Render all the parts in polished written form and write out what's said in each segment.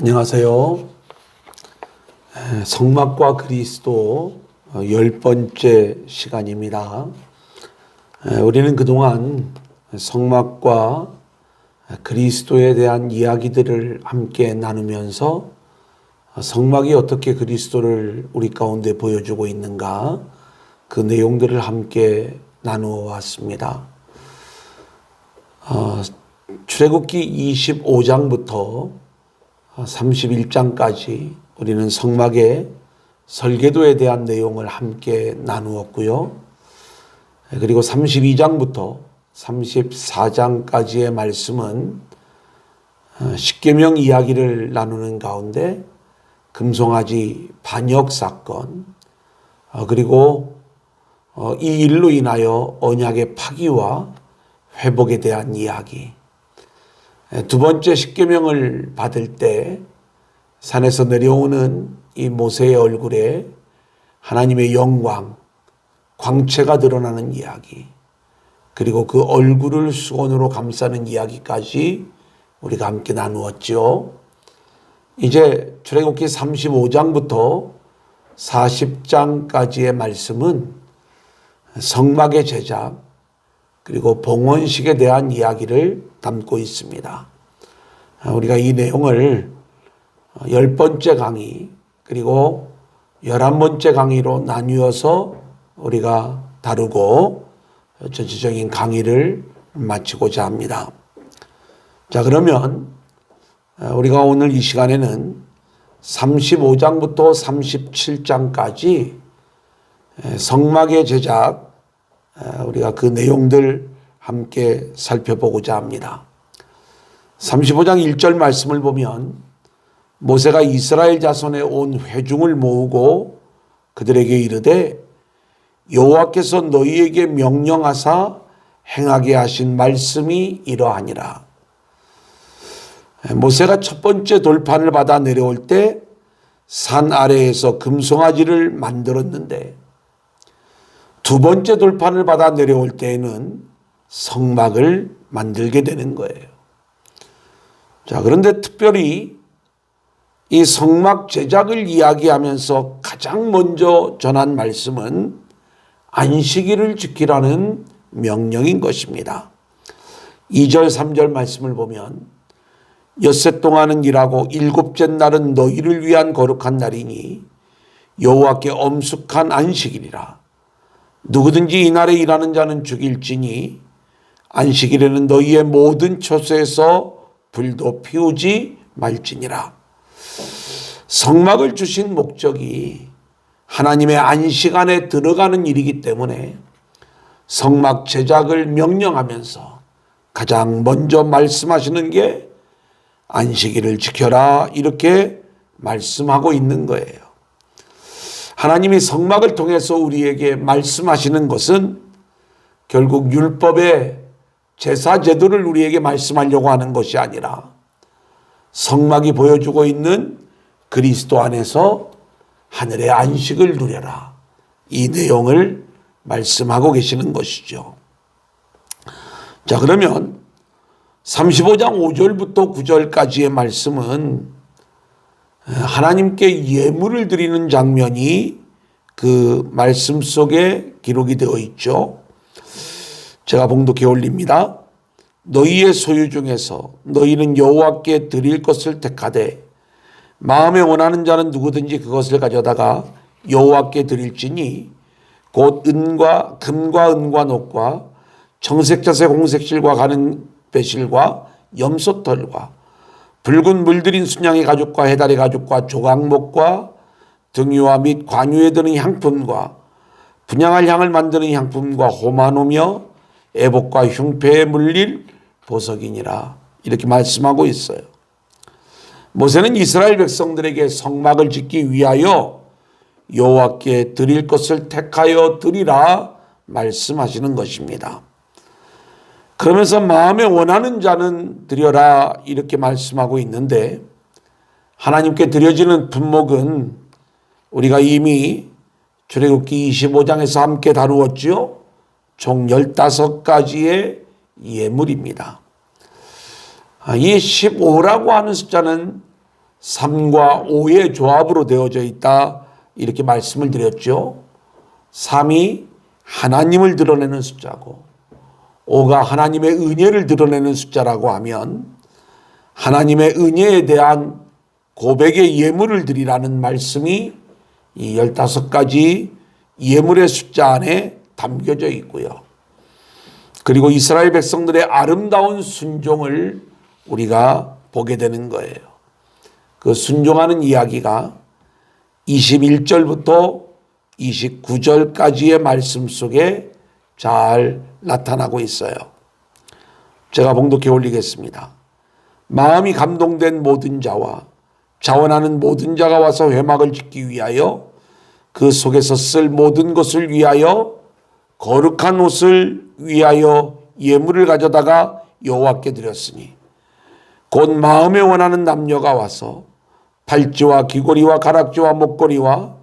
안녕하세요. 성막과 그리스도 10번째 시간입니다. 우리는 그동안 성막과 그리스도에 대한 이야기들을 함께 나누면서 성막이 어떻게 그리스도를 우리 가운데 보여주고 있는가, 그 내용들을 함께 나누어 왔습니다. 출애굽기 25장부터 31장까지 우리는 성막의 설계도에 대한 내용을 함께 나누었고요. 그리고 32장부터 34장까지의 말씀은 십계명 이야기를 나누는 가운데 금송아지 반역 사건, 그리고 이 일로 인하여 언약의 파기와 회복에 대한 이야기, 두 번째 십계명을 받을 때 산에서 내려오는 이 모세의 얼굴에 하나님의 영광, 광채가 드러나는 이야기, 그리고 그 얼굴을 수건으로 감싸는 이야기까지 우리가 함께 나누었죠. 이제 출애굽기 35장부터 40장까지의 말씀은 성막의 제작, 그리고 봉헌식에 대한 이야기를 담고 있습니다. 우리가 이 내용을 10번째 강의 그리고 11번째 강의로 나뉘어서 우리가 다루고 전체적인 강의를 마치고자 합니다. 자, 그러면 우리가 오늘 이 시간에는 35장부터 37장까지 성막의 제작, 우리가 그 내용들 함께 살펴보고자 합니다. 35장 1절 말씀을 보면 모세가 이스라엘 자손의 온 회중을 모으고 그들에게 이르되 여호와께서 너희에게 명령하사 행하게 하신 말씀이 이러하니라. 모세가 첫 번째 돌판을 받아 내려올 때 산 아래에서 금송아지를 만들었는데 두 번째 돌판을 받아 내려올 때에는 성막을 만들게 되는 거예요. 자, 그런데 특별히 이 성막 제작을 이야기하면서 가장 먼저 전한 말씀은 안식일을 지키라는 명령인 것입니다. 2절 3절 말씀을 보면 엿새 동안은 일하고 일곱째 날은 너희를 위한 거룩한 날이니 여호와께 엄숙한 안식일이라. 누구든지 이날에 일하는 자는 죽일지니 안식일에는 너희의 모든 처소에서 불도 피우지 말지니라. 성막을 주신 목적이 하나님의 안식 안에 들어가는 일이기 때문에 성막 제작을 명령하면서 가장 먼저 말씀하시는 게 안식일을 지켜라, 이렇게 말씀하고 있는 거예요. 하나님이 성막을 통해서 우리에게 말씀하시는 것은 결국 율법의 제사 제도를 우리에게 말씀하려고 하는 것이 아니라 성막이 보여주고 있는 그리스도 안에서 하늘의 안식을 누려라, 이 내용을 말씀하고 계시는 것이죠. 자, 그러면 35장 5절부터 9절까지의 말씀은 하나님께 예물을 드리는 장면이 그 말씀 속에 기록이 되어 있죠. 제가 봉독해 올립니다. 너희의 소유 중에서 너희는 여호와께 드릴 것을 택하되 마음에 원하는 자는 누구든지 그것을 가져다가 여호와께 드릴지니 곧 금과 은과 녹과 청색자색 홍색실과 가는 배실과 염소털과 붉은 물들인 순양의 가죽과 해달의 가죽과 조각목과 등유와 및 관유에 드는 향품과 분향할 향을 만드는 향품과 호마노며 애복과 흉패에 물릴 보석이니라, 이렇게 말씀하고 있어요. 모세는 이스라엘 백성들에게 성막을 짓기 위하여 여호와께 드릴 것을 택하여 드리라 말씀하시는 것입니다. 그러면서 마음에 원하는 자는 드려라, 이렇게 말씀하고 있는데 하나님께 드려지는 분목은 우리가 이미 출애굽기 25장에서 함께 다루었죠. 총 15가지의 예물입니다. 이 15라고 하는 숫자는 3과 5의 조합으로 되어져 있다. 이렇게 말씀을 드렸죠. 3이 하나님을 드러내는 숫자고 5가 하나님의 은혜를 드러내는 숫자라고 하면 하나님의 은혜에 대한 고백의 예물을 드리라는 말씀이 이 15가지 예물의 숫자 안에 담겨져 있고요. 그리고 이스라엘 백성들의 아름다운 순종을 우리가 보게 되는 거예요. 그 순종하는 이야기가 21절부터 29절까지의 말씀 속에 잘 나타나고 있어요. 제가 봉독해 올리겠습니다. 마음이 감동된 모든 자와 자원하는 모든 자가 와서 회막을 짓기 위하여 그 속에서 쓸 모든 것을 위하여 거룩한 옷을 위하여 예물을 가져다가 여호와께 드렸으니 곧 마음에 원하는 남녀가 와서 팔찌와 귀고리와 가락지와 목걸이와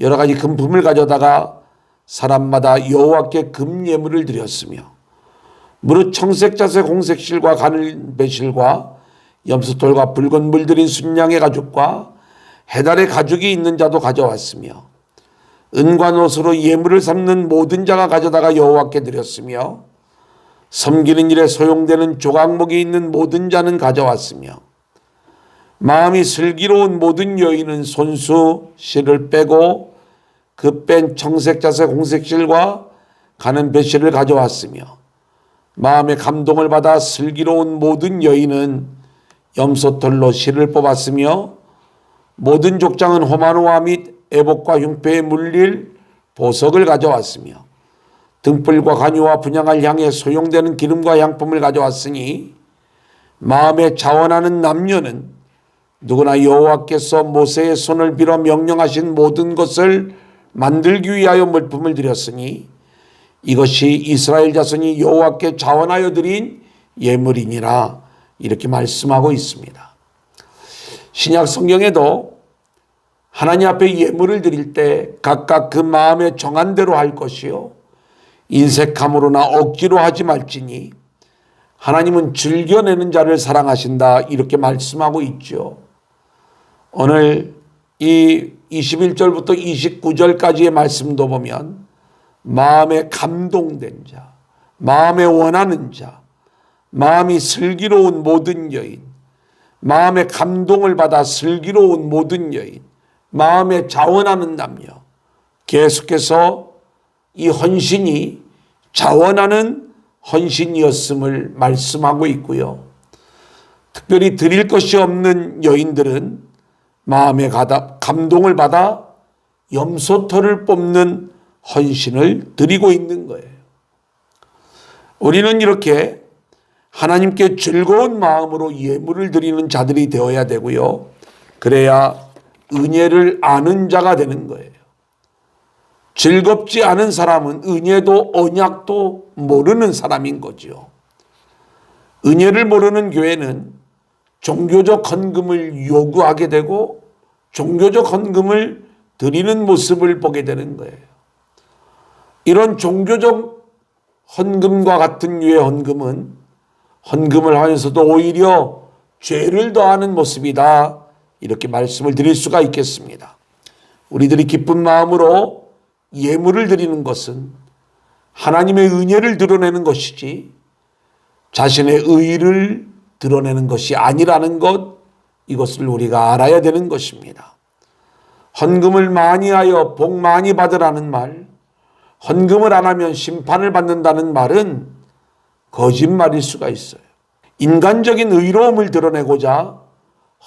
여러 가지 금품을 가져다가 사람마다 여호와께 금예물을 드렸으며 무릇 청색 자색 홍색 실과 가늘 배실과 염소털과 붉은 물들인 순양의 가죽과 해달의 가죽이 있는 자도 가져왔으며 은과 노소로 예물을 삼는 모든 자가 가져다가 여호와께 드렸으며 섬기는 일에 소용되는 조각목이 있는 모든 자는 가져왔으며 마음이 슬기로운 모든 여인은 손수 실을 빼고 그 뺀 청색 자색 홍색 실과 가는 배실을 가져왔으며 마음의 감동을 받아 슬기로운 모든 여인은 염소털로 실을 뽑았으며 모든 족장은 호마노와 및 애복과 흉패에 물릴 보석을 가져왔으며 등불과 간유와 분향할 향에 소용되는 기름과 향품을 가져왔으니 마음에 자원하는 남녀는 누구나 여호와께서 모세의 손을 빌어 명령하신 모든 것을 만들기 위하여 물품을 드렸으니 이것이 이스라엘 자손이 여호와께 자원하여 드린 예물이니라. 이렇게 말씀하고 있습니다. 신약 성경에도 하나님 앞에 예물을 드릴 때 각각 그 마음에 정한 대로 할 것이요 인색함으로나 억지로 하지 말지니 하나님은 즐겨내는 자를 사랑하신다. 이렇게 말씀하고 있죠. 오늘 이 21절부터 29절까지의 말씀도 보면 마음에 감동된 자, 마음에 원하는 자, 마음이 슬기로운 모든 여인, 마음에 감동을 받아 슬기로운 모든 여인, 마음에 자원하는 남녀, 계속해서 이 헌신이 자원하는 헌신이었음을 말씀하고 있고요. 특별히 드릴 것이 없는 여인들은 마음에 감동을 받아 염소털을 뽑는 헌신을 드리고 있는 거예요. 우리는 이렇게 하나님께 즐거운 마음으로 예물을 드리는 자들이 되어야 되고요. 그래야 은혜를 아는 자가 되는 거예요. 즐겁지 않은 사람은 은혜도 언약도 모르는 사람인 거죠. 은혜를 모르는 교회는 종교적 헌금을 요구하게 되고 종교적 헌금을 드리는 모습을 보게 되는 거예요. 이런 종교적 헌금과 같은 류의 헌금은 헌금을 하면서도 오히려 죄를 더하는 모습이다. 이렇게 말씀을 드릴 수가 있겠습니다. 우리들이 기쁜 마음으로 예물을 드리는 것은 하나님의 은혜를 드러내는 것이지 자신의 의를 드러내는 것이 아니라는 것, 이것을 우리가 알아야 되는 것입니다. 헌금을 많이 하여 복 많이 받으라는 말, 헌금을 안 하면 심판을 받는다는 말은 거짓말일 수가 있어요. 인간적인 의로움을 드러내고자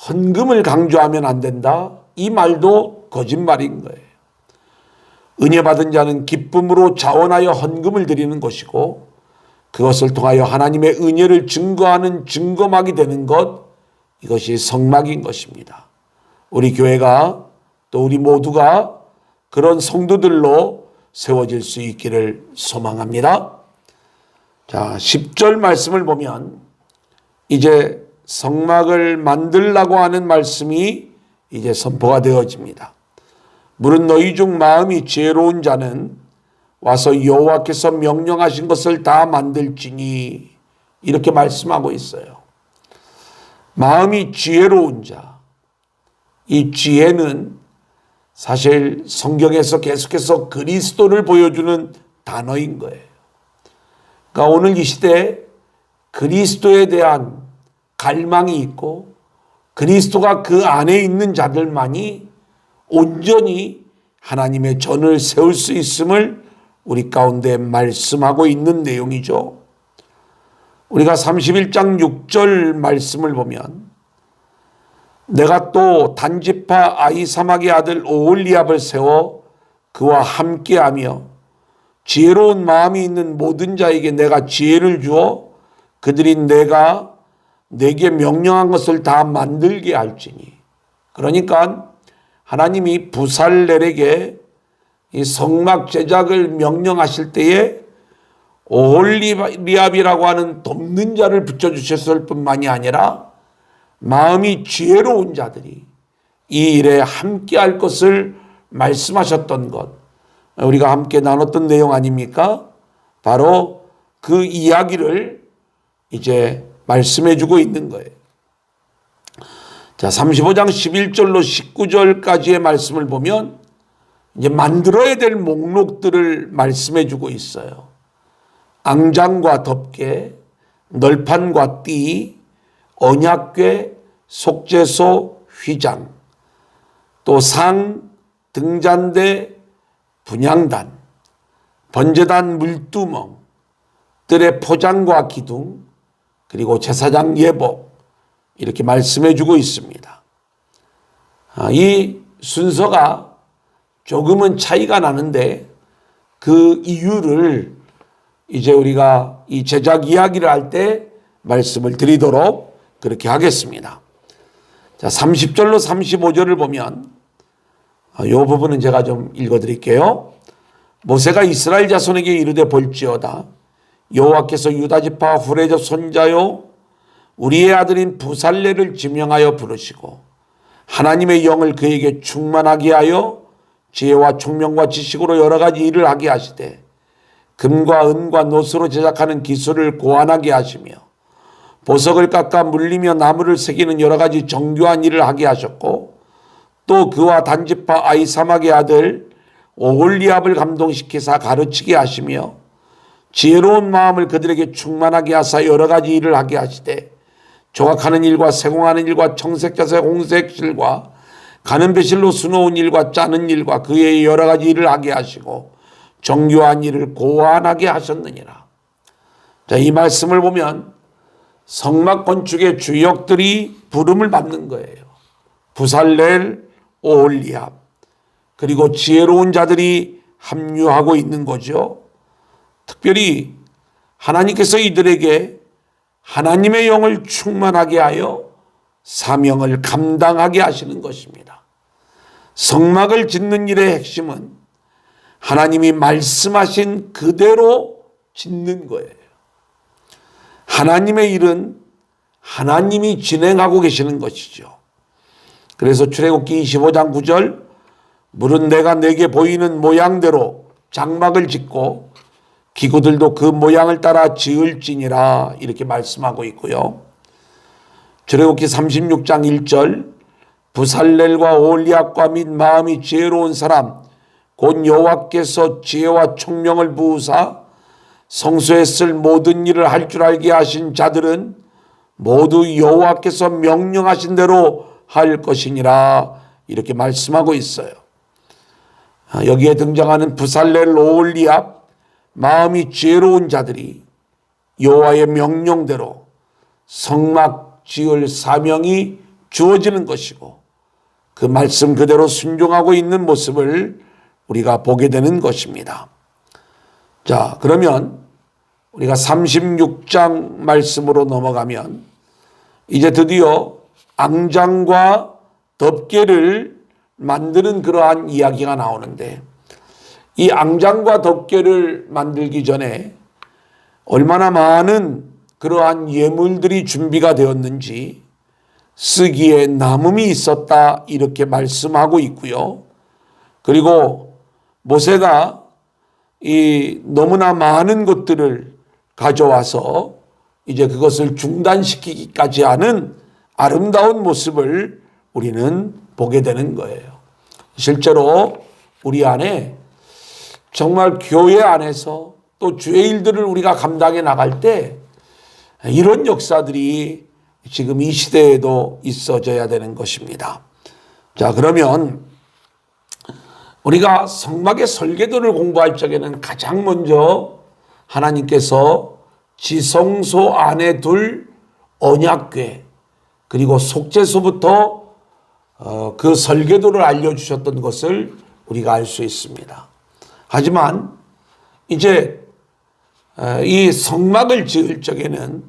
헌금을 강조하면 안 된다. 이 말도 거짓말인 거예요. 은혜 받은 자는 기쁨으로 자원하여 헌금을 드리는 것이고 그것을 통하여 하나님의 은혜를 증거하는 증거막이 되는 것, 이것이 성막인 것입니다. 우리 교회가 또 우리 모두가 그런 성도들로 세워질 수 있기를 소망합니다. 자, 10절 말씀을 보면 이제 성막을 만들라고 하는 말씀이 이제 선포가 되어집니다. 무릇 너희 중 마음이 지혜로운 자는 와서 여호와께서 명령하신 것을 다 만들지니, 이렇게 말씀하고 있어요. 마음이 지혜로운 자, 이 지혜는 사실 성경에서 계속해서 그리스도를 보여주는 단어인 거예요. 그러니까 오늘 이 시대에 그리스도에 대한 갈망이 있고 그리스도가 그 안에 있는 자들만이 온전히 하나님의 전을 세울 수 있음을 우리 가운데 말씀하고 있는 내용이죠. 우리가 31장 6절 말씀을 보면 내가 또 단지파 아히사막의 아들 오홀리압을 세워 그와 함께하며 지혜로운 마음이 있는 모든 자에게 내가 지혜를 주어 그들이 내가 내게 명령한 것을 다 만들게 할지니. 그러니까 하나님이 부살렐에게 이 성막 제작을 명령하실 때에 오홀리압이라고 하는 돕는 자를 붙여주셨을 뿐만이 아니라 마음이 지혜로운 자들이 이 일에 함께할 것을 말씀하셨던 것, 우리가 함께 나눴던 내용 아닙니까? 바로 그 이야기를 이제 말씀해주고 있는 거예요. 자, 35장 11절로 19절까지의 말씀을 보면 이제 만들어야 될 목록들을 말씀해주고 있어요. 앙장과 덮개, 널판과 띠, 언약궤, 속죄소, 휘장, 또 상, 등잔대, 분향단, 번제단 물두멍, 뜰의 포장과 기둥, 그리고 제사장 예복, 이렇게 말씀해 주고 있습니다. 이 순서가 조금은 차이가 나는데 그 이유를 이제 우리가 이 제작 이야기를 할 때 말씀을 드리도록 그렇게 하겠습니다. 자, 30절로 35절을 보면 이 부분은 제가 좀 읽어드릴게요. 모세가 이스라엘 자손에게 이르되 볼지어다 여호와께서 유다지파 후레자 손자요 우리의 아들인 부살렐을 지명하여 부르시고 하나님의 영을 그에게 충만하게 하여 지혜와 총명과 지식으로 여러 가지 일을 하게 하시되 금과 은과 노스로 제작하는 기술을 고안하게 하시며 보석을 깎아 물리며 나무를 새기는 여러 가지 정교한 일을 하게 하셨고 또 그와 단지파 아히사막의 아들 오홀리압을 감동시키사 가르치게 하시며 지혜로운 마음을 그들에게 충만하게 하사 여러 가지 일을 하게 하시되 조각하는 일과 세공하는 일과 청색자세 홍색실과 가는 배실로 수놓은 일과 짜는 일과 그의 여러 가지 일을 하게 하시고 정교한 일을 고안하게 하셨느니라. 자, 이 말씀을 보면 성막 건축의 주역들이 부름을 받는 거예요. 부살렐, 오홀리압, 그리고 지혜로운 자들이 합류하고 있는 거죠. 특별히 하나님께서 이들에게 하나님의 영을 충만하게 하여 사명을 감당하게 하시는 것입니다. 성막을 짓는 일의 핵심은 하나님이 말씀하신 그대로 짓는 거예요. 하나님의 일은 하나님이 진행하고 계시는 것이죠. 그래서 출애굽기 25장 9절 물은 내가 내게 보이는 모양대로 장막을 짓고 기구들도 그 모양을 따라 지을지니라 이렇게 말씀하고 있고요. 출애굽기 36장 1절 부살렐과 오홀리압과 및 마음이 지혜로운 사람 곧 여호와께서 지혜와 총명을 부으사 성소에 쓸 모든 일을 할 줄 알게 하신 자들은 모두 여호와께서 명령하신 대로 할 것이니라 이렇게 말씀하고 있어요. 여기에 등장하는 부살렐 오홀리압 마음이 지혜로운 자들이 여호와의 명령대로 성막 지을 사명이 주어지는 것이고 그 말씀 그대로 순종하고 있는 모습을 우리가 보게 되는 것입니다. 자, 그러면 우리가 36장 말씀으로 넘어가면 이제 드디어 앙장과 덮개를 만드는 그러한 이야기가 나오는데 이 앙장과 덮개를 만들기 전에 얼마나 많은 그러한 예물들이 준비가 되었는지 쓰기에 남음이 있었다 이렇게 말씀하고 있고요. 그리고 모세가 이 너무나 많은 것들을 가져와서 이제 그것을 중단시키기까지 하는 아름다운 모습을 우리는 보게 되는 거예요. 실제로 우리 안에 정말 교회 안에서 또 주의 일들을 우리가 감당해 나갈 때 이런 역사들이 지금 이 시대에도 있어져야 되는 것입니다. 자, 그러면 우리가 성막의 설계도를 공부할 적에는 가장 먼저 하나님께서 지성소 안에 둘 언약궤 그리고 속죄소부터 그 설계도를 알려주셨던 것을 우리가 알 수 있습니다. 하지만 이제 이 성막을 지을 적에는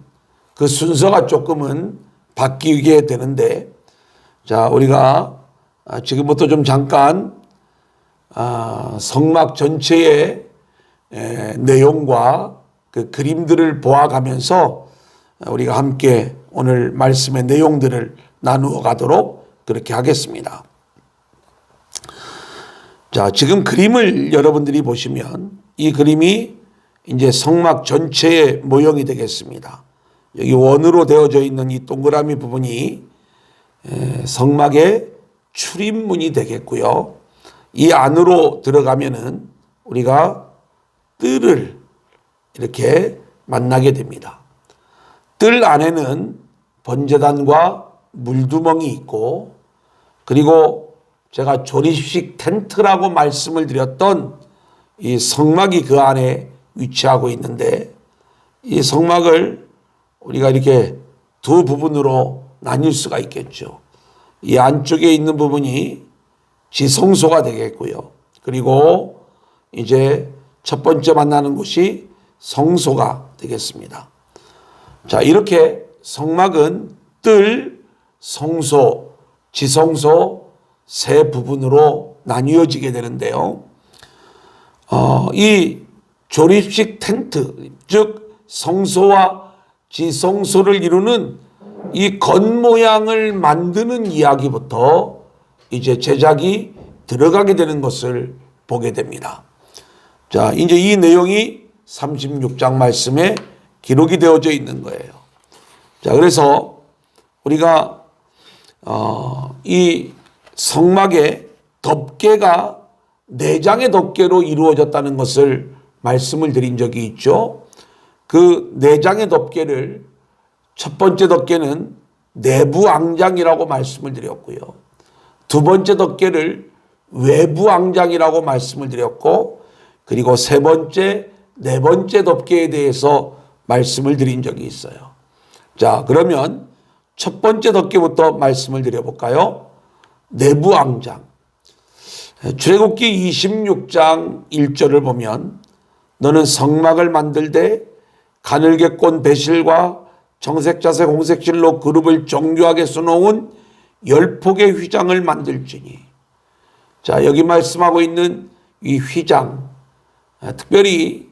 그 순서가 조금은 바뀌게 되는데, 자, 우리가 지금부터 좀 잠깐 성막 전체의 내용과 그 그림들을 보아가면서 우리가 함께 오늘 말씀의 내용들을 나누어 가도록 그렇게 하겠습니다. 자, 지금 그림을 여러분들이 보시면 이 그림이 이제 성막 전체의 모형이 되겠습니다. 여기 원으로 되어져 있는 이 동그라미 부분이 성막의 출입문이 되겠고요. 이 안으로 들어가면은 우리가 뜰을 이렇게 만나게 됩니다. 뜰 안에는 번제단과 물두멍이 있고, 그리고 제가 조립식 텐트라고 말씀을 드렸던 이 성막이 그 안에 위치하고 있는데, 이 성막을 우리가 이렇게 두 부분으로 나뉠 수가 있겠죠. 이 안쪽에 있는 부분이 지성소가 되겠고요. 그리고 이제 첫 번째 만나는 곳이 성소가 되겠습니다. 자, 이렇게 성막은 뜰, 성소, 지성소 세 부분으로 나뉘어지게 되는데요. 이 조립식 텐트, 즉 성소와 지성소를 이루는 이 겉모양을 만드는 이야기부터 이제 제작이 들어가게 되는 것을 보게 됩니다. 자, 이제 이 내용이 36장 말씀에 기록이 되어져 있는 거예요. 자, 그래서 우리가 이 성막의 덮개가 4장의 덮개로 이루어졌다는 것을 말씀을 드린 적이 있죠. 그 4장의 덮개를 첫 번째 덮개는 내부 앙장이라고 말씀을 드렸고요. 두 번째 덮개를 외부 앙장이라고 말씀을 드렸고, 그리고 세 번째, 네 번째 덮개에 대해서 말씀을 드린 적이 있어요. 자, 그러면 첫 번째 덮개부터 말씀을 드려볼까요? 내부 앙장. 출애굽기 26장 1절을 보면 너는 성막을 만들되 가늘게 꼰 배실과 정색, 자색, 홍색 실로 그룹을 정교하게 써놓은 10폭의 휘장을 만들지니. 자, 여기 말씀하고 있는 이 휘장, 특별히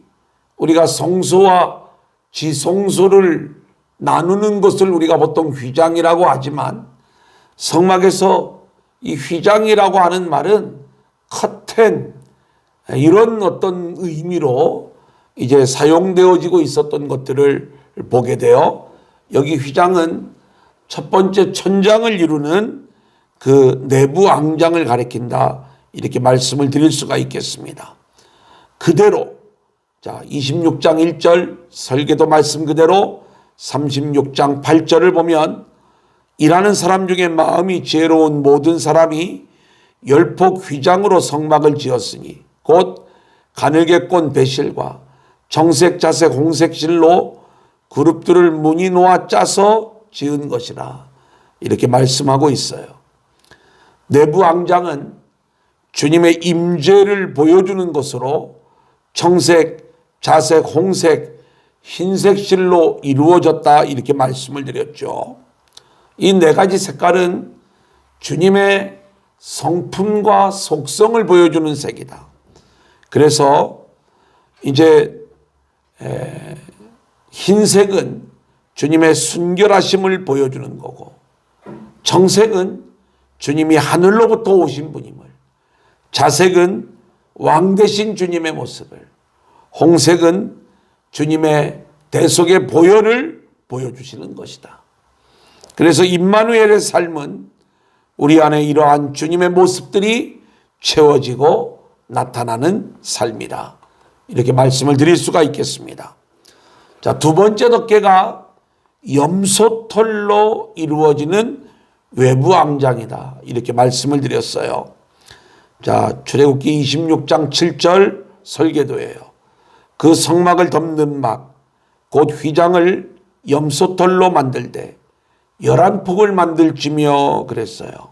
우리가 성소와 지성소를 나누는 것을 우리가 보통 휘장이라고 하지만, 성막에서 이 휘장이라고 하는 말은 커튼, 이런 어떤 의미로 이제 사용되어지고 있었던 것들을 보게 돼요. 여기 휘장은 첫 번째 천장을 이루는 그 내부 앙장을 가리킨다, 이렇게 말씀을 드릴 수가 있겠습니다. 그대로, 자, 26장 1절 설계도 말씀 그대로 36장 8절을 보면 일하는 사람 중에 마음이 지혜로운 모든 사람이 10폭 휘장으로 성막을 지었으니 곧 가늘게 꼰 배실과 정색, 자색, 홍색 실로 그룹들을 무늬 놓아 짜서 지은 것이라, 이렇게 말씀하고 있어요. 내부 앙장은 주님의 임재를 보여주는 것으로 청색, 자색, 홍색, 흰색 실로 이루어졌다, 이렇게 말씀을 드렸죠. 이 네 가지 색깔은 주님의 성품과 속성을 보여주는 색이다. 그래서 이제 흰색은 주님의 순결하심을 보여주는 거고, 정색은 주님이 하늘로부터 오신 분임을, 자색은 왕 되신 주님의 모습을, 홍색은 주님의 대속의 보혈을 보여주시는 것이다. 그래서 임마누엘의 삶은 우리 안에 이러한 주님의 모습들이 채워지고 나타나는 삶이다. 이렇게 말씀을 드릴 수가 있겠습니다. 자, 두 번째 덮개가 염소털로 이루어지는 외부 앙장이다. 이렇게 말씀을 드렸어요. 자, 출애굽기 26장 7절 설계도예요. 그 성막을 덮는 막, 곧 휘장을 염소털로 만들되 11폭을 만들지며 그랬어요.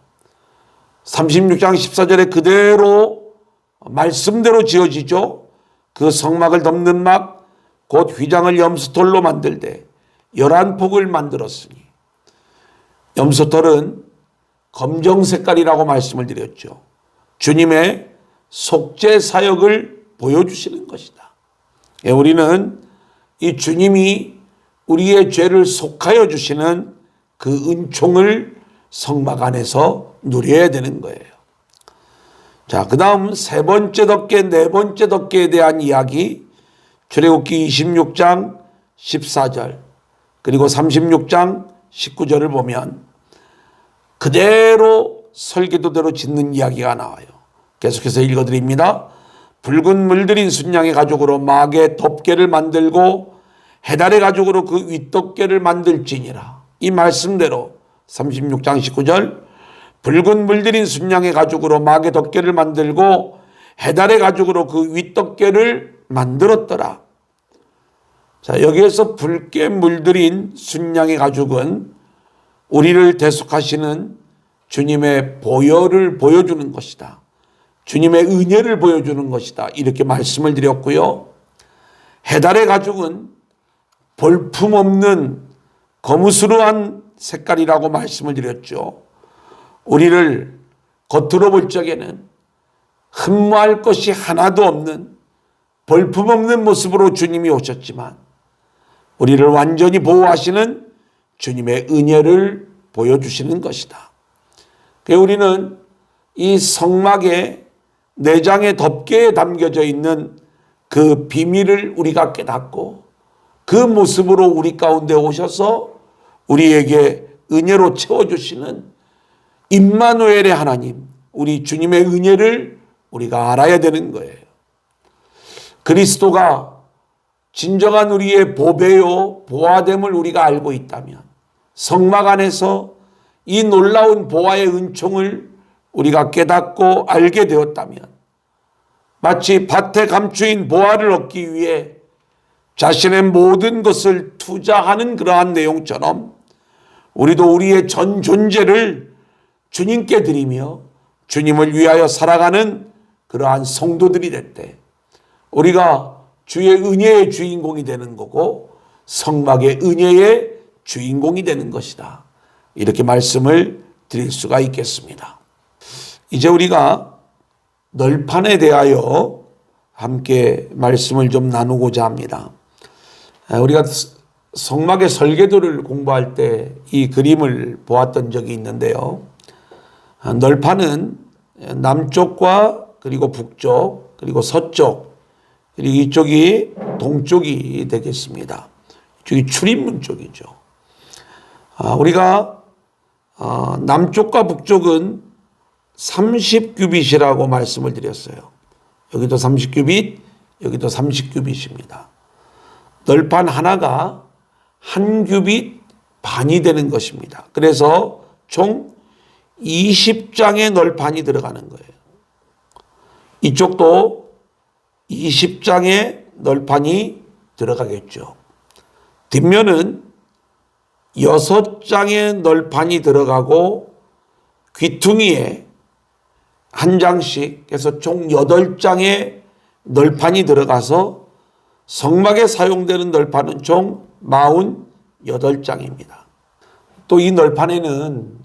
36장 14절에 그대로 말씀대로 지어지죠. 그 성막을 덮는 막, 곧 휘장을 염소털로 만들되 11폭을 만들었으니, 염소털은 검정 색깔이라고 말씀을 드렸죠. 주님의 속죄 사역을 보여주시는 것이다. 우리는 이 주님이 우리의 죄를 속하여 주시는 그 은총을 성막 안에서 누려야 되는 거예요. 자, 그 다음 세 번째 덮개, 네 번째 덮개에 대한 이야기, 출애굽기 26장 14절 그리고 36장 19절을 보면 그대로 설계도대로 짓는 이야기가 나와요. 계속해서 읽어드립니다. 붉은 물들인 순양의 가죽으로 막의 덮개를 만들고 해달의 가죽으로 그 윗덮개를 만들지니라. 이 말씀대로 36장 19절 붉은 물들인 순양의 가죽으로 막의 덮개를 만들고 해달의 가죽으로 그 윗덮개를 만들었더라. 자, 여기에서 붉게 물들인 순양의 가죽은 우리를 대속하시는 주님의 보혈을 보여주는 것이다. 주님의 은혜를 보여주는 것이다. 이렇게 말씀을 드렸고요. 해달의 가죽은 볼품없는 거무스름한 색깔이라고 말씀을 드렸죠. 우리를 겉으로 볼 적에는 흠모할 것이 하나도 없는 볼품없는 모습으로 주님이 오셨지만 우리를 완전히 보호하시는 주님의 은혜를 보여주시는 것이다. 그래서 우리는 이 성막의 내장의 덮개에 담겨져 있는 그 비밀을 우리가 깨닫고 그 모습으로 우리 가운데 오셔서 우리에게 은혜로 채워주시는 임마누엘의 하나님, 우리 주님의 은혜를 우리가 알아야 되는 거예요. 그리스도가 진정한 우리의 보배요 보화됨을 우리가 알고 있다면, 성막 안에서 이 놀라운 보화의 은총을 우리가 깨닫고 알게 되었다면, 마치 밭에 감추인 보화를 얻기 위해 자신의 모든 것을 투자하는 그러한 내용처럼 우리도 우리의 전 존재를 주님께 드리며 주님을 위하여 살아가는 그러한 성도들이 됐대. 우리가 주의 은혜의 주인공이 되는 거고 성막의 은혜의 주인공이 되는 것이다. 이렇게 말씀을 드릴 수가 있겠습니다. 이제 우리가 널판에 대하여 함께 말씀을 좀 나누고자 합니다. 우리가 성막의 설계도를 공부할 때 이 그림을 보았던 적이 있는데요. 널판은 남쪽과 그리고 북쪽 그리고 서쪽 그리고 이쪽이 동쪽이 되겠습니다. 이쪽이 출입문 쪽이죠. 우리가 남쪽과 북쪽은 30규빗이라고 말씀을 드렸어요. 여기도 30규빗, 여기도 30규빗입니다. 널판 하나가 한 규빗 반이 되는 것입니다. 그래서 총 20장의 널판이 들어가는 거예요. 이쪽도 20장의 널판이 들어가겠죠. 뒷면은 6장의 널판이 들어가고 귀퉁이에 한 장씩 해서 총 8장의 널판이 들어가서 성막에 사용되는 널판은 총 48장입니다. 또 이 널판에는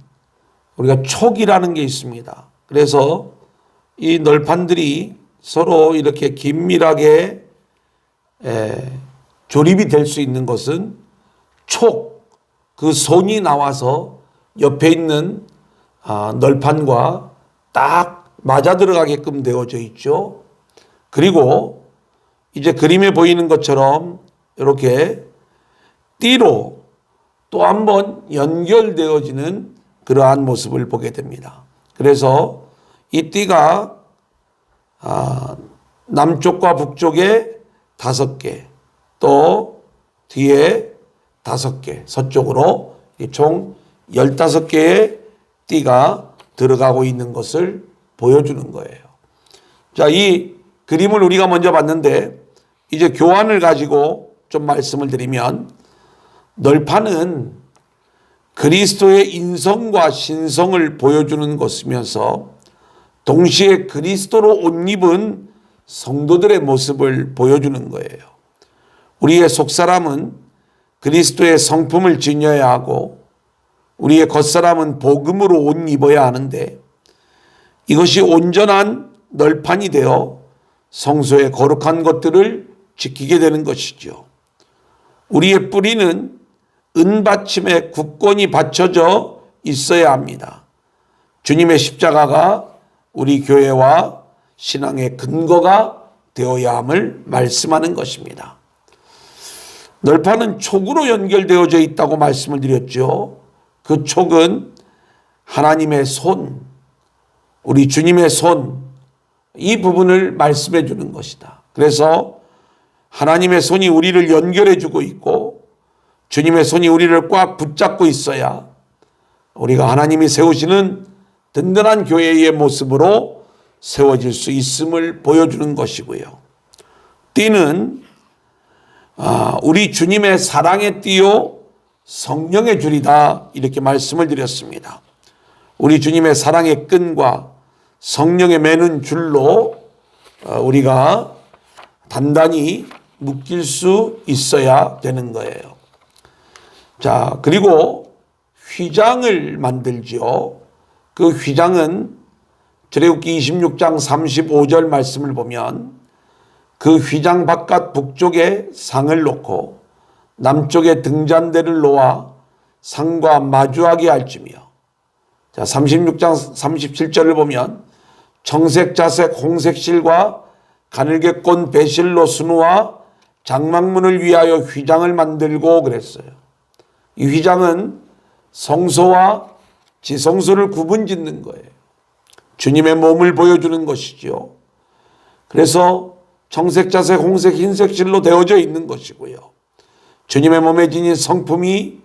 우리가 촉이라는 게 있습니다. 그래서 이 널판들이 서로 이렇게 긴밀하게 조립이 될 수 있는 것은 촉, 그 손이 나와서 옆에 있는 널판과 딱 맞아 들어가게끔 되어져 있죠. 그리고 이제 그림에 보이는 것처럼 이렇게 띠로 또 한 번 연결되어지는 그러한 모습을 보게 됩니다. 그래서 이 띠가 남쪽과 북쪽에 5개, 또 뒤에 5개, 서쪽으로 총 15개의 띠가 들어가고 있는 것을 보여주는 거예요. 자, 이 그림을 우리가 먼저 봤는데 이제 교환을 가지고 좀 말씀을 드리면, 널판은 그리스도의 인성과 신성을 보여주는 것이면서 동시에 그리스도로 옷 입은 성도들의 모습을 보여주는 거예요. 우리의 속사람은 그리스도의 성품을 지녀야 하고 우리의 겉사람은 복음으로 옷 입어야 하는데, 이것이 온전한 널판이 되어 성소의 거룩한 것들을 지키게 되는 것이죠. 우리의 뿌리는 은받침에 굳건히 받쳐져 있어야 합니다. 주님의 십자가가 우리 교회와 신앙의 근거가 되어야 함을 말씀하는 것입니다. 널판은 촉으로 연결되어져 있다고 말씀을 드렸죠. 그 촉은 하나님의 손, 우리 주님의 손, 이 부분을 말씀해 주는 것이다. 그래서 하나님의 손이 우리를 연결해 주고 있고 주님의 손이 우리를 꽉 붙잡고 있어야 우리가 하나님이 세우시는 든든한 교회의 모습으로 세워질 수 있음을 보여주는 것이고요. 띠는 우리 주님의 사랑의 띠요 성령의 줄이다, 이렇게 말씀을 드렸습니다. 우리 주님의 사랑의 끈과 성령의 매는 줄로 우리가 단단히 묶일 수 있어야 되는 거예요. 자, 그리고 휘장을 만들지요. 그 휘장은 출애굽기 26장 35절 말씀을 보면, 그 휘장 바깥 북쪽에 상을 놓고 남쪽에 등잔대를 놓아 상과 마주하게 할지며. 자, 36장 37절을 보면 청색, 자색, 홍색 실과 가늘게 꼰 배실로 수놓아 장막문을 위하여 휘장을 만들고 그랬어요. 이 휘장은 성소와 지성소를 구분짓는 거예요. 주님의 몸을 보여주는 것이죠. 그래서 청색, 자색, 홍색, 흰색 실로 되어져 있는 것이고요. 주님의 몸에 지닌 성품이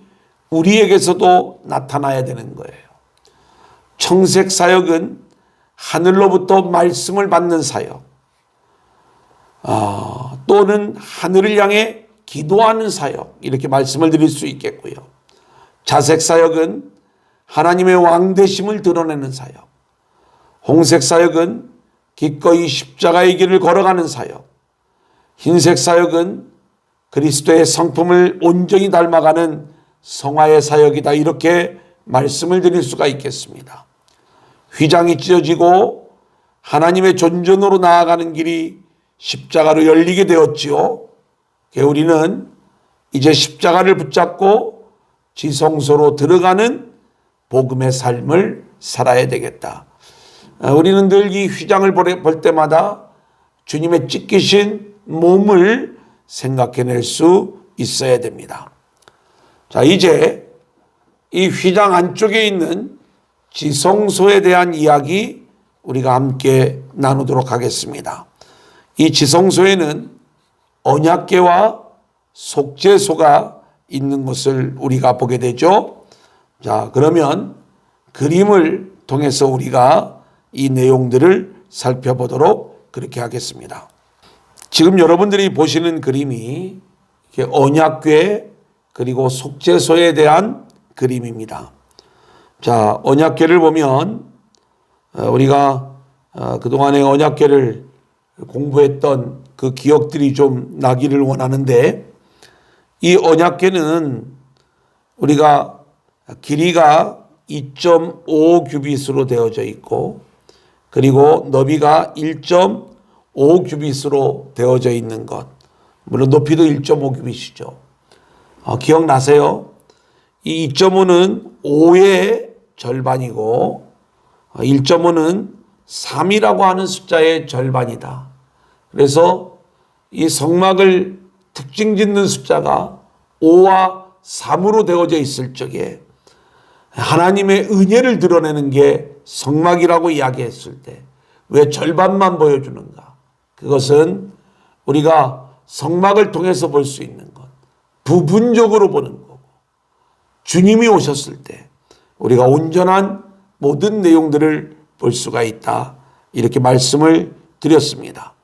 우리에게서도 나타나야 되는 거예요. 청색 사역은 하늘로부터 말씀을 받는 사역, 또는 하늘을 향해 기도하는 사역, 이렇게 말씀을 드릴 수 있겠고요. 자색 사역은 하나님의 왕되심을 드러내는 사역, 홍색 사역은 기꺼이 십자가의 길을 걸어가는 사역, 흰색 사역은 그리스도의 성품을 온전히 닮아가는 성화의 사역이다, 이렇게 말씀을 드릴 수가 있겠습니다. 휘장이 찢어지고 하나님의 존전으로 나아가는 길이 십자가로 열리게 되었지요. 우리는 이제 십자가를 붙잡고 지성소로 들어가는 복음의 삶을 살아야 되겠다. 우리는 늘 이 휘장을 볼 때마다 주님의 찢기신 몸을 생각해낼 수 있어야 됩니다. 자, 이제 이 휘장 안쪽에 있는 지성소에 대한 이야기 우리가 함께 나누도록 하겠습니다. 이 지성소에는 언약궤와 속죄소가 있는 것을 우리가 보게 되죠. 자, 그러면 그림을 통해서 우리가 이 내용들을 살펴보도록 그렇게 하겠습니다. 지금 여러분들이 보시는 그림이 언약궤 그리고 속죄소에 대한 그림입니다. 자, 언약궤를 보면 우리가 그동안에 언약궤를 공부했던 그 기억들이 좀 나기를 원하는데, 이 언약궤는 우리가 길이가 2.5 규빗으로 되어져 있고 그리고 너비가 1.5 규빗으로 되어져 있는 것, 물론 높이도 1.5 규빗이죠. 기억나세요? 이 2.5는 5의 절반이고 1.5는 3이라고 하는 숫자의 절반이다. 그래서 이 성막을 특징 짓는 숫자가 5와 3으로 되어져 있을 적에 하나님의 은혜를 드러내는 게 성막이라고 이야기했을 때 왜 절반만 보여주는가? 그것은 우리가 성막을 통해서 볼 수 있는 것, 부분적으로 보는 거고, 주님이 오셨을 때 우리가 온전한 모든 내용들을 볼 수가 있다. 이렇게 말씀을 드렸습니다.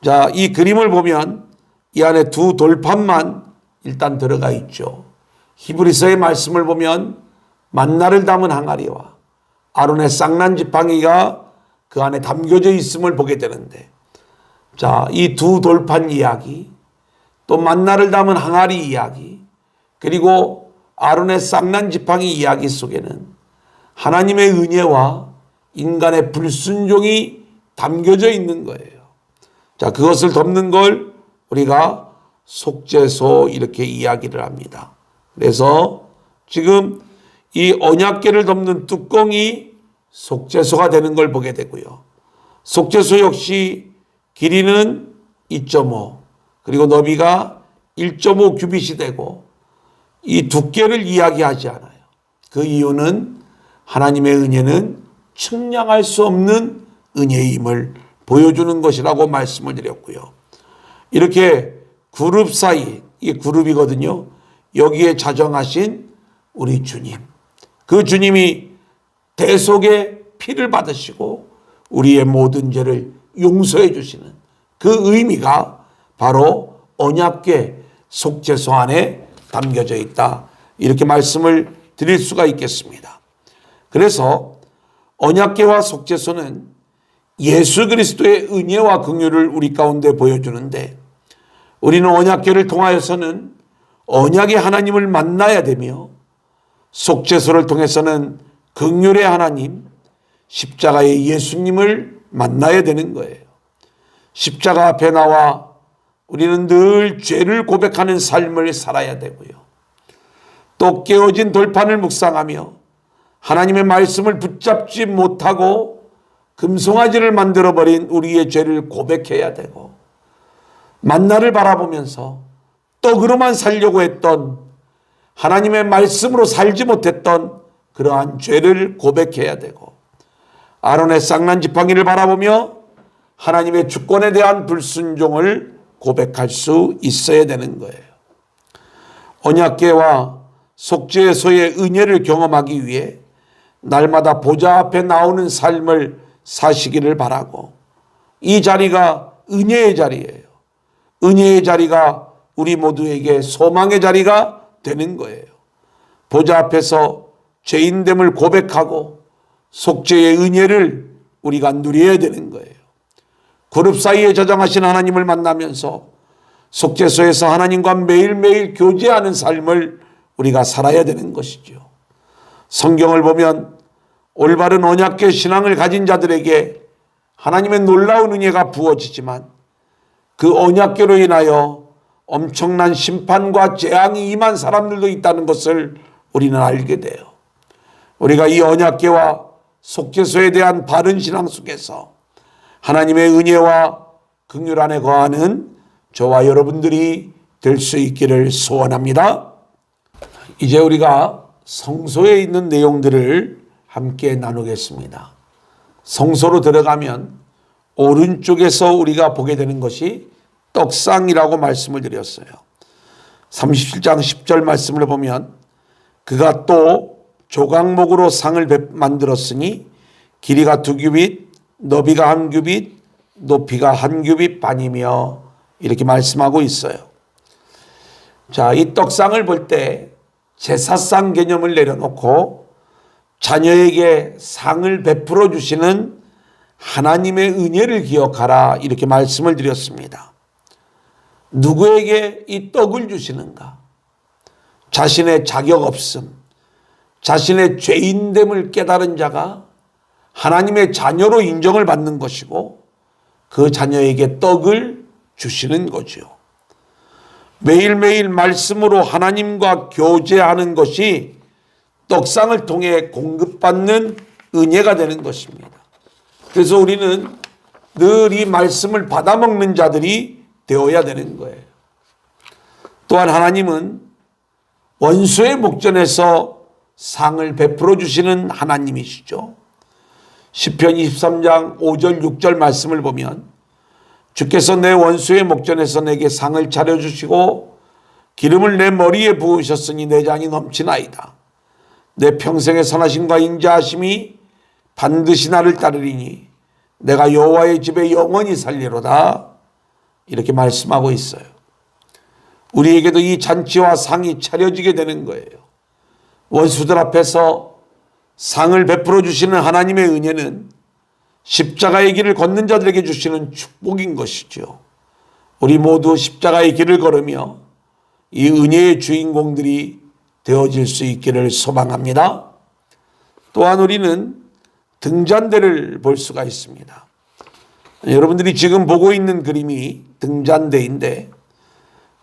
자, 이 그림을 보면 이 안에 두 돌판만 일단 들어가 있죠. 히브리서의 말씀을 보면 만나를 담은 항아리와 아론의 쌍난 지팡이가 그 안에 담겨져 있음을 보게 되는데, 자, 이 두 돌판 이야기, 또 만나를 담은 항아리 이야기, 그리고 아론의 쌍난 지팡이 이야기 속에는 하나님의 은혜와 인간의 불순종이 담겨져 있는 거예요. 자, 그것을 덮는 걸 우리가 속죄소 이렇게 이야기를 합니다. 그래서 지금 이 언약궤를 덮는 뚜껑이 속죄소가 되는 걸 보게 되고요. 속죄소 역시 길이는 2.5 그리고 너비가 1.5 규빗이 되고 이 두께를 이야기하지 않아요. 그 이유는 하나님의 은혜는 측량할 수 없는 은혜임을 보여주는 것이라고 말씀을 드렸고요. 이렇게 그룹 사이, 이게 그룹이거든요. 여기에 자정하신 우리 주님, 그 주님이 대속의 피를 받으시고 우리의 모든 죄를 용서해 주시는 그 의미가 바로 언약궤 속죄소 안에 담겨져 있다. 이렇게 말씀을 드릴 수가 있겠습니다. 그래서 언약궤와 속죄소는 예수 그리스도의 은혜와 긍휼을 우리 가운데 보여주는데, 우리는 언약궤를 통하여서는 언약의 하나님을 만나야 되며 속죄소를 통해서는 긍휼의 하나님, 십자가의 예수님을 만나야 되는 거예요. 십자가 앞에 나와 우리는 늘 죄를 고백하는 삶을 살아야 되고요. 또 깨어진 돌판을 묵상하며 하나님의 말씀을 붙잡지 못하고 금송아지를 만들어버린 우리의 죄를 고백해야 되고, 만나를 바라보면서 떡으로만 살려고 했던, 하나님의 말씀으로 살지 못했던 그러한 죄를 고백해야 되고, 아론의 쌍난 지팡이를 바라보며 하나님의 주권에 대한 불순종을 고백할 수 있어야 되는 거예요. 언약궤와 속죄소의 은혜를 경험하기 위해 날마다 보좌 앞에 나오는 삶을 사시기를 바라고, 이 자리가 은혜의 자리예요. 은혜의 자리가 우리 모두에게 소망의 자리가 되는 거예요. 보좌 앞에서 죄인됨을 고백하고 속죄의 은혜를 우리가 누려야 되는 거예요. 그룹 사이에 저장하신 하나님을 만나면서 속죄소에서 하나님과 매일매일 교제하는 삶을 우리가 살아야 되는 것이죠. 성경을 보면 올바른 언약궤 신앙을 가진 자들에게 하나님의 놀라운 은혜가 부어지지만 그 언약궤로 인하여 엄청난 심판과 재앙이 임한 사람들도 있다는 것을 우리는 알게 돼요. 우리가 이 언약궤와 속죄소에 대한 바른 신앙 속에서 하나님의 은혜와 긍휼 안에 거하는 저와 여러분들이 될 수 있기를 소원합니다. 이제 우리가 성소에 있는 내용들을 함께 나누겠습니다. 성소로 들어가면 오른쪽에서 우리가 보게 되는 것이 떡상이라고 말씀을 드렸어요. 37장 10절 말씀을 보면 그가 또 조각목으로 상을 만들었으니 길이가 2규빗, 너비가 1규빗, 높이가 1규빗 반이며 이렇게 말씀하고 있어요. 자, 이 떡상을 볼 때 제사상 개념을 내려놓고 자녀에게 상을 베풀어 주시는 하나님의 은혜를 기억하라 이렇게 말씀을 드렸습니다. 누구에게 이 떡을 주시는가? 자신의 자격 없음, 자신의 죄인됨을 깨달은 자가 하나님의 자녀로 인정을 받는 것이고 그 자녀에게 떡을 주시는 거죠. 매일매일 말씀으로 하나님과 교제하는 것이 떡상을 통해 공급받는 은혜가 되는 것입니다. 그래서 우리는 늘 이 말씀을 받아먹는 자들이 되어야 되는 거예요. 또한 하나님은 원수의 목전에서 상을 베풀어 주시는 하나님이시죠. 시편 23장 5절 6절 말씀을 보면 주께서 내 원수의 목전에서 내게 상을 차려주시고 기름을 내 머리에 부으셨으니 내 장이 넘치나이다. 내 평생의 선하심과 인자하심이 반드시 나를 따르리니 내가 여호와의 집에 영원히 살리로다. 이렇게 말씀하고 있어요. 우리에게도 이 잔치와 상이 차려지게 되는 거예요. 원수들 앞에서 상을 베풀어 주시는 하나님의 은혜는 십자가의 길을 걷는 자들에게 주시는 축복인 것이죠. 우리 모두 십자가의 길을 걸으며 이 은혜의 주인공들이 되어질 수 있기를 소망합니다. 또한 우리는 등잔대를 볼 수가 있습니다. 여러분들이 지금 보고 있는 그림이 등잔대인데,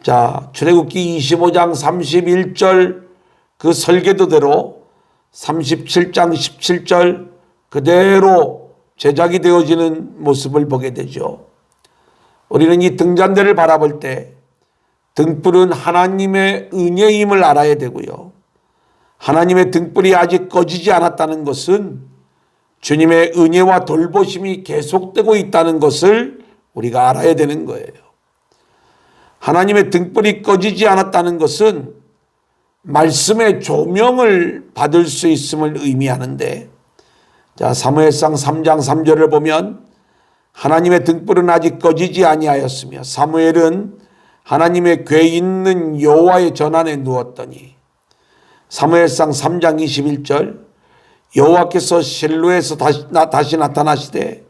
자, 출애굽기 25장 31절 그 설계도대로 37장 17절 그대로 제작이 되어지는 모습을 보게 되죠. 우리는 이 등잔대를 바라볼 때 등불은 하나님의 은혜임을 알아야 되고요. 하나님의 등불이 아직 꺼지지 않았다는 것은 주님의 은혜와 돌보심이 계속되고 있다는 것을 우리가 알아야 되는 거예요. 하나님의 등불이 꺼지지 않았다는 것은 말씀의 조명을 받을 수 있음을 의미하는데, 자, 사무엘상 3장 3절을 보면 하나님의 등불은 아직 꺼지지 아니하였으며 사무엘은 하나님의 궤 있는 여호와의 전안에 누웠더니, 사무엘상 3장 21절 여호와께서 실로에서 다시 나타나시되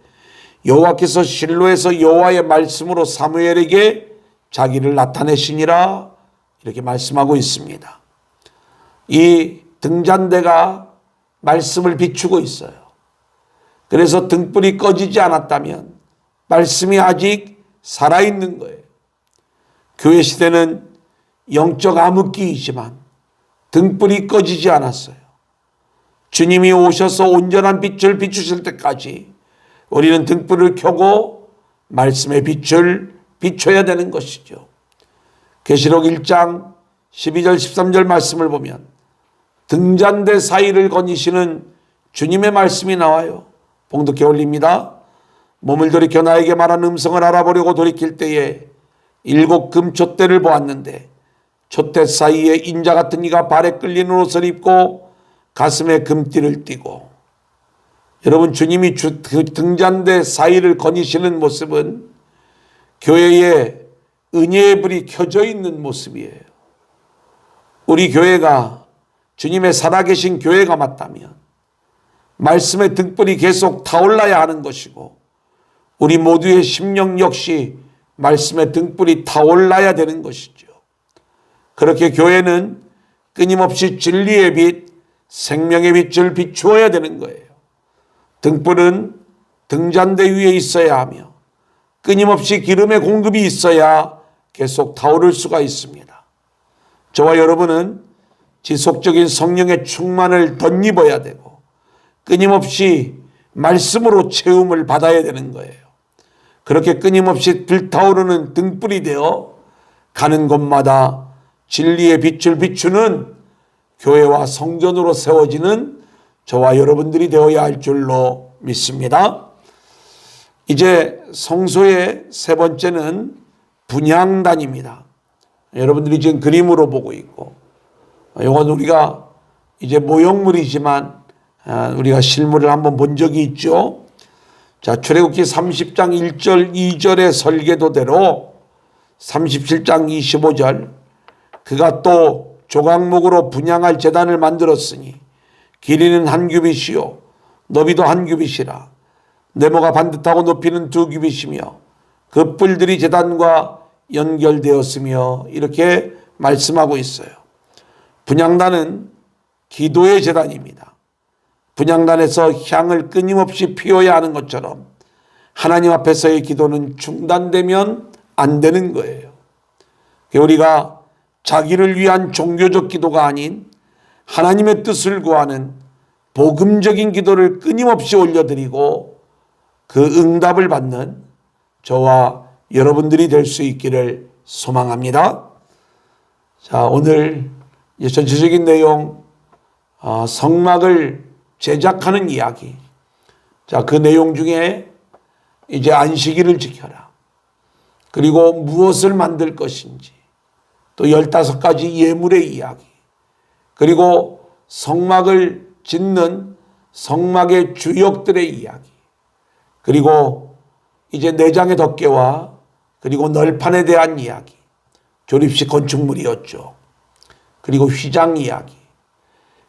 여호와께서 실로에서 여호와의 말씀으로 사무엘에게 자기를 나타내시니라. 이렇게 말씀하고 있습니다. 이 등잔대가 말씀을 비추고 있어요. 그래서 등불이 꺼지지 않았다면 말씀이 아직 살아있는 거예요. 교회 시대는 영적 암흑기이지만 등불이 꺼지지 않았어요. 주님이 오셔서 온전한 빛을 비추실 때까지 우리는 등불을 켜고 말씀의 빛을 비춰야 되는 것이죠. 계시록 1장 12절 13절 말씀을 보면 등잔대 사이를 거니시는 주님의 말씀이 나와요. 봉독해 올립니다. 몸을 돌이켜 나에게 말한 음성을 알아보려고 돌이킬 때에 7 금촛대를 보았는데 촛대 사이에 인자 같은 이가 발에 끌리는 옷을 입고 가슴에 금띠를 띠고, 여러분, 주님이 그 등잔대 사이를 거니시는 모습은 교회에 은혜의 불이 켜져 있는 모습이에요. 우리 교회가 주님의 살아계신 교회가 맞다면 말씀의 등불이 계속 타올라야 하는 것이고, 우리 모두의 심령 역시 말씀의 등불이 타올라야 되는 것이죠. 그렇게 교회는 끊임없이 진리의 빛, 생명의 빛을 비추어야 되는 거예요. 등불은 등잔대 위에 있어야 하며 끊임없이 기름의 공급이 있어야 계속 타오를 수가 있습니다. 저와 여러분은 지속적인 성령의 충만을 덧입어야 되고 끊임없이 말씀으로 채움을 받아야 되는 거예요. 그렇게 끊임없이 불타오르는 등불이 되어 가는 곳마다 진리의 빛을 비추는 교회와 성전으로 세워지는 저와 여러분들이 되어야 할 줄로 믿습니다. 이제 성소의 세 번째는 분향단입니다. 여러분들이 지금 그림으로 보고 있고, 이건 우리가 이제 모형물이지만 우리가 실물을 한번 본 적이 있죠. 자, 출애굽기 30장 1절 2절의 설계도대로 37장 25절 그가 또 조각목으로 분향할 제단을 만들었으니 길이는 한 규빗이요 너비도 한 규빗이라. 네모가 반듯하고 높이는 2 규빗이며 그 뿔들이 제단과 연결되었으며, 이렇게 말씀하고 있어요. 분향단은 기도의 제단입니다. 분향단에서 향을 끊임없이 피워야 하는 것처럼 하나님 앞에서의 기도는 중단되면 안 되는 거예요. 우리가 자기를 위한 종교적 기도가 아닌 하나님의 뜻을 구하는 복음적인 기도를 끊임없이 올려드리고 그 응답을 받는 저와 여러분들이 될 수 있기를 소망합니다. 자, 오늘 전체적인 내용 성막을 제작하는 이야기. 자, 그 내용 중에 이제 안식일을 지켜라. 그리고 무엇을 만들 것인지. 또 15가지 예물의 이야기. 그리고 성막을 짓는 성막의 주역들의 이야기. 그리고 이제 내장의 덮개와 그리고 널판에 대한 이야기. 조립식 건축물이었죠. 그리고 휘장 이야기.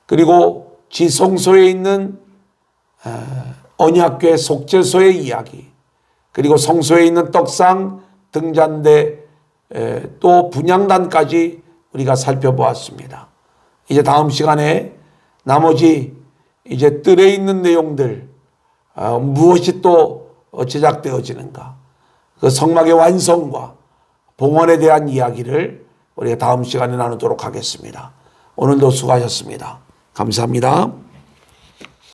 그리고 지성소에 있는 언약궤 속죄소의 이야기. 그리고 성소에 있는 떡상, 등잔대, 또 분향단까지 우리가 살펴보았습니다. 이제 다음 시간에 나머지 이제 뜰에 있는 내용들, 무엇이 또 제작되어지는가, 그 성막의 완성과 봉헌에 대한 이야기를 우리가 다음 시간에 나누도록 하겠습니다. 오늘도 수고하셨습니다. 감사합니다.